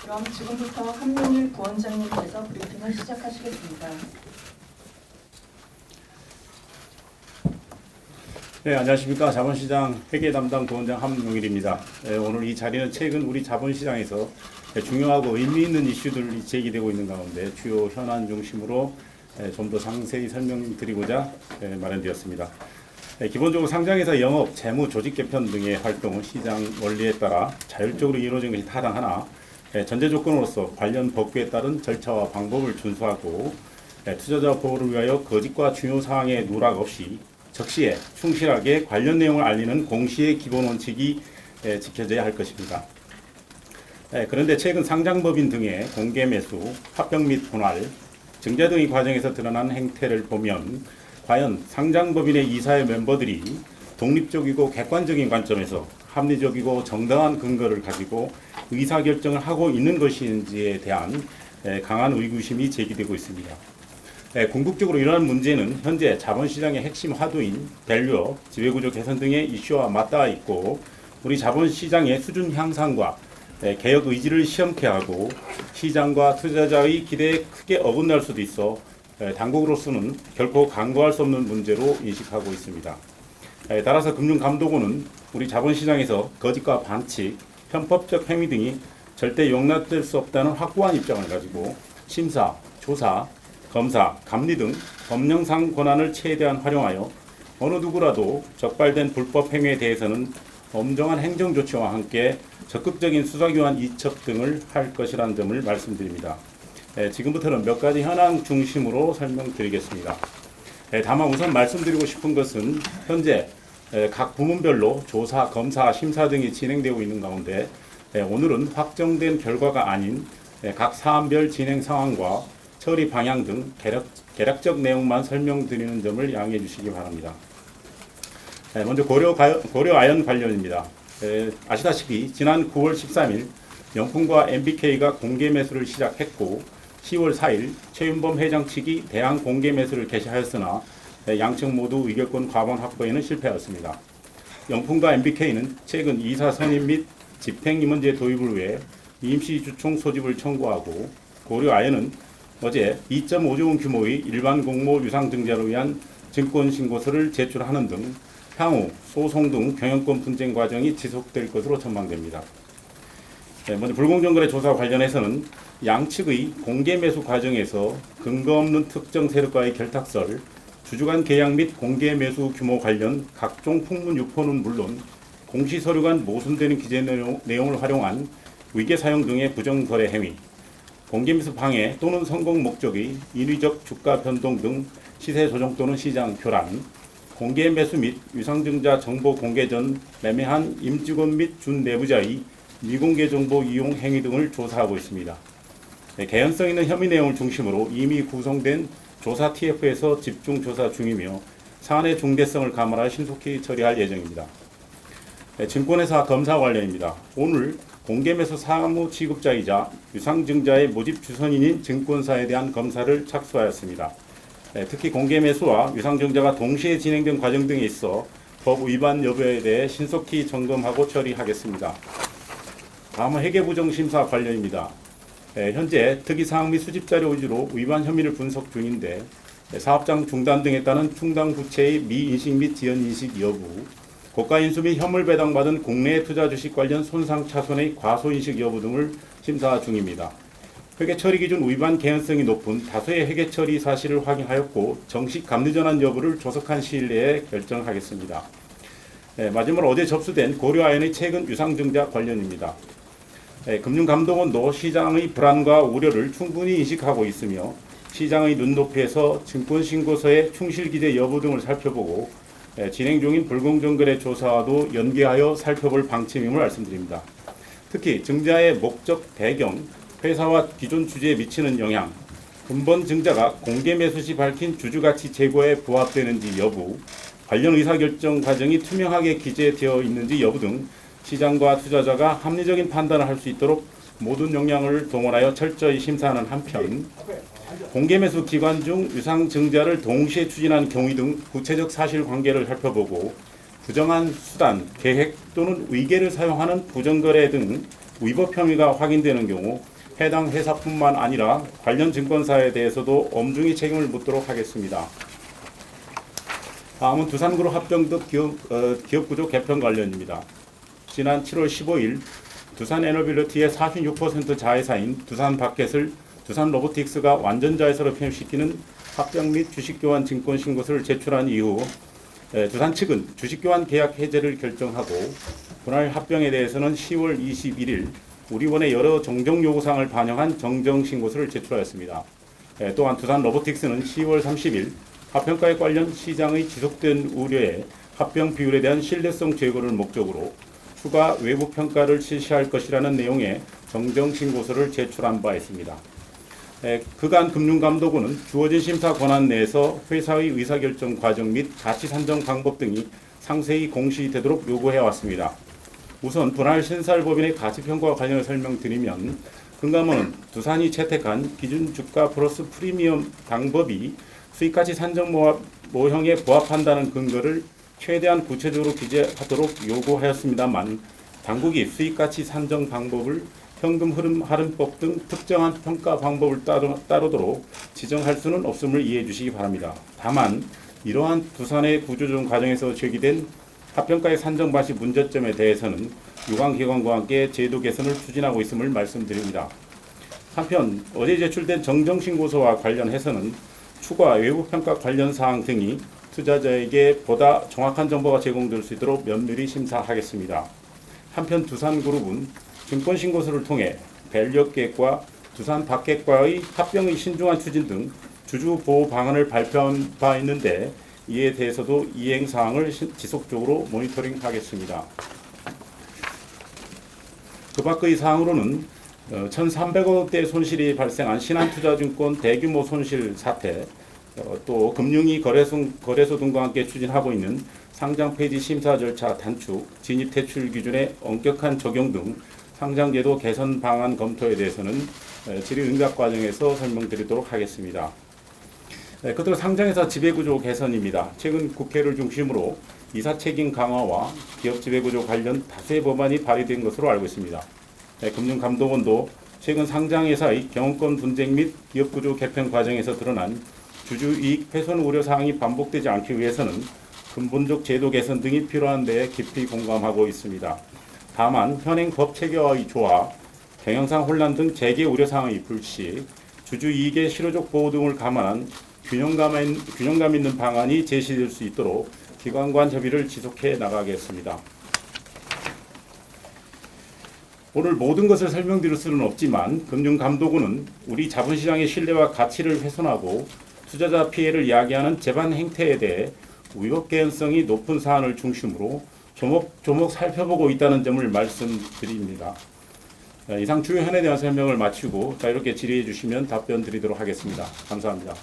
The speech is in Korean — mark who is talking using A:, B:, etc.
A: 그럼 지금부터 한명일 부원장님께서 브리핑을 시작하시겠습니다.
B: 네, 안녕하십니까. 자본시장 회계 담당 부원장 한명일입니다. 오늘 이 자리는 최근 우리 자본시장에서 중요하고 의미 있는 이슈들이 제기되고 있는 가운데 주요 현안 중심으로 좀 더 상세히 설명드리고자 마련되었습니다. 기본적으로 상장에서 영업, 재무, 조직 개편 등의 활동은 시장 원리에 따라 자율적으로 이루어지는 것이 타당하나 전제 조건으로서 관련 법규에 따른 절차와 방법을 준수하고 투자자 보호를 위하여 거짓과 중요 사항의 누락 없이 적시에 충실하게 관련 내용을 알리는 공시의 기본 원칙이 지켜져야 할 것입니다. 그런데 최근 상장법인 등의 공개 매수, 합병 및 분할, 증자 등의 과정에서 드러난 행태를 보면 과연 상장법인의 이사회 멤버들이 독립적이고 객관적인 관점에서 합리적이고 정당한 근거를 가지고 의사결정을 하고 있는 것인지에 대한 강한 의구심이 제기되고 있습니다. 궁극적으로 이러한 문제는 현재 자본시장의 핵심 화두인 밸류업, 지배구조 개선 등의 이슈와 맞닿아 있고 우리 자본시장의 수준 향상과 개혁 의지를 시험케 하고 시장과 투자자의 기대에 크게 어긋날 수도 있어 당국으로서는 결코 간과할 수 없는 문제로 인식하고 있습니다. 따라서 금융감독원은 우리 자본시장에서 거짓과 반칙, 편법적 행위 등이 절대 용납될 수 없다는 확고한 입장을 가지고 심사, 조사, 검사, 감리 등 법령상 권한을 최대한 활용하여 어느 누구라도 적발된 불법 행위에 대해서는 엄정한 행정조치와 함께 적극적인 수사기관 이첩 등을 할 것이라는 점을 말씀드립니다. 지금부터는 몇 가지 현황 중심으로 설명드리겠습니다. 다만 우선 말씀드리고 싶은 것은 현재 각 부문별로 조사, 검사, 심사 등이 진행되고 있는 가운데 오늘은 확정된 결과가 아닌 각 사안별 진행 상황과 처리 방향 등 개략적 내용만 설명드리는 점을 양해해 주시기 바랍니다. 먼저 고려아연 관련입니다. 아시다시피 지난 9월 13일 영풍과 MBK가 공개 매수를 시작했고 10월 4일 최윤범 회장 측이 대항 공개 매수를 개시하였으나 양측 모두 의결권 과반 확보에는 실패하였습니다. 영풍과 MBK는 최근 이사 선임 및 집행임원제 도입을 위해 임시 주총 소집을 청구하고 고려아연은 어제 2.5조 원 규모의 일반 공모 유상증자를 위한 증권신고서를 제출하는 등 향후 소송 등 경영권 분쟁 과정이 지속될 것으로 전망됩니다. 먼저 불공정거래 조사 관련해서는 양측의 공개 매수 과정에서 근거 없는 특정 세력과의 결탁설, 주주간 계약 및 공개 매수 규모 관련 각종 풍문 유포는 물론 공시서류 간 모순되는 기재 내용을 활용한 위계 사용 등의 부정거래 행위, 공개매수 방해 또는 성공 목적의 인위적 주가 변동 등 시세 조정 또는 시장 교란, 공개매수 및 유상증자 정보 공개 전 매매한 임직원 및 준내부자의 미공개 정보 이용 행위 등을 조사하고 있습니다. 개연성 있는 혐의 내용을 중심으로 이미 구성된 조사 TF에서 집중 조사 중이며 사안의 중대성을 감안하여 신속히 처리할 예정입니다. 증권회사 검사 관련입니다. 오늘 공개매수 사무 취급자이자 유상증자의 모집 주선인인 증권사에 대한 검사를 착수하였습니다. 특히 공개매수와 유상증자가 동시에 진행된 과정 등에 있어 법 위반 여부에 대해 신속히 점검하고 처리하겠습니다. 다음은 회계부정심사 관련입니다. 현재 특이사항 및 수집자료 위주로 위반 혐의를 분석 중인데 사업장 중단 등에 따른 충당 부채의 미인식 및 지연인식 여부, 고가인수 및 현물 배당받은 국내 투자 주식 관련 손상 차손의 과소인식 여부 등을 심사 중입니다. 회계처리 기준 위반 개연성이 높은 다수의 회계처리 사실을 확인하였고 정식 감리전환 여부를 조속한 시일 내에 결정하겠습니다. 마지막으로 어제 접수된 고려아연의 최근 유상증자 관련입니다. 금융감독원도 시장의 불안과 우려를 충분히 인식하고 있으며 시장의 눈높이에서 증권신고서의 충실기재 여부 등을 살펴보고 진행 중인 불공정거래 조사와도 연계하여 살펴볼 방침임을 말씀드립니다. 특히 증자의 목적, 배경, 회사와 기존 주주에 미치는 영향, 근본 증자가 공개 매수 시 밝힌 주주가치 제고에 부합되는지 여부, 관련 의사결정 과정이 투명하게 기재되어 있는지 여부 등 시장과 투자자가 합리적인 판단을 할 수 있도록 모든 역량을 동원하여 철저히 심사하는 한편 공개매수 기간 중 유상증자를 동시에 추진한 경위 등 구체적 사실관계를 살펴보고 부정한 수단, 계획 또는 위계를 사용하는 부정거래 등 위법 혐의가 확인되는 경우 해당 회사뿐만 아니라 관련 증권사에 대해서도 엄중히 책임을 묻도록 하겠습니다. 다음은 두산그룹 합병득 기업구조 개편 관련입니다. 지난 7월 15일 두산에너빌리티의 46% 자회사인 두산바켓을 두산로보틱스가 완전자회사로 편입시키는 합병 및 주식교환 증권신고서를 제출한 이후 두산 측은 주식교환 계약 해제를 결정하고 분할 합병에 대해서는 10월 21일 우리원의 여러 정정 요구사항을 반영한 정정신고서를 제출하였습니다. 또한 두산로보틱스는 10월 30일 합병가에 관련 시장의 지속된 우려에 합병 비율에 대한 신뢰성 제고를 목적으로 추가 외부 평가를 실시할 것이라는 내용의 정정신고서를 제출한 바 있습니다. 그간 금융감독원은 주어진 심사 권한 내에서 회사의 의사결정 과정 및 가치 산정 방법 등이 상세히 공시되도록 요구해왔습니다. 우선 분할 신설법인의 가치평가와 관련해 설명드리면 금감원은 두산이 채택한 기준 주가 플러스 프리미엄 방법이 수익가치 산정 모형에 부합한다는 근거를 최대한 구체적으로 기재하도록 요구하였습니다만 당국이 수익가치 산정 방법을 현금 흐름 할인법 등 특정한 평가 방법을 따르도록 지정할 수는 없음을 이해해 주시기 바랍니다. 다만 이러한 두산의 구조조정 과정에서 제기된 합평가의 산정 방식 문제점에 대해서는 유관기관과 함께 제도 개선을 추진하고 있음을 말씀드립니다. 한편 어제 제출된 정정신고서와 관련해서는 추가 외부 평가 관련 사항 등이 투자자에게 보다 정확한 정보가 제공될 수 있도록 면밀히 심사하겠습니다. 한편 두산그룹은 증권신고서를 통해 밸류업계획과 두산바켓과의 합병의 신중한 추진 등 주주보호 방안을 발표한 바 있는데 이에 대해서도 이행사항을 지속적으로 모니터링하겠습니다. 그 밖의 사항으로는 1,300억대 손실이 발생한 신한투자증권 대규모 손실 사태, 또 금융위 거래소 등과 함께 추진하고 있는 상장 폐지 심사 절차 단축, 진입 퇴출 기준의 엄격한 적용 등 상장제도 개선 방안 검토에 대해서는 질의응답 과정에서 설명드리도록 하겠습니다. 끝으로 상장회사 지배구조 개선입니다. 최근 국회를 중심으로 이사 책임 강화와 기업 지배구조 관련 다수의 법안이 발의된 것으로 알고 있습니다. 금융감독원도 최근 상장회사의 경영권 분쟁 및 기업구조 개편 과정에서 드러난 주주이익 훼손 우려 사항이 반복되지 않기 위해서는 근본적 제도 개선 등이 필요한 데 깊이 공감하고 있습니다. 다만 현행 법 체계와의 조화, 경영상 혼란 등 재개 우려 사항의 불식, 주주이익의 실효적 보호 등을 감안한 균형감 있는 방안이 제시될 수 있도록 기관 간 협의를 지속해 나가겠습니다. 오늘 모든 것을 설명드릴 수는 없지만 금융감독원은 우리 자본시장의 신뢰와 가치를 훼손하고 투자자 피해를 야기하는 재반 행태에 대해 위법 개연성이 높은 사안을 중심으로 조목조목 살펴보고 있다는 점을 말씀드립니다. 이상 주요 현에 대한 설명을 마치고 자유롭게 질의해 주시면 답변 드리도록 하겠습니다. 감사합니다.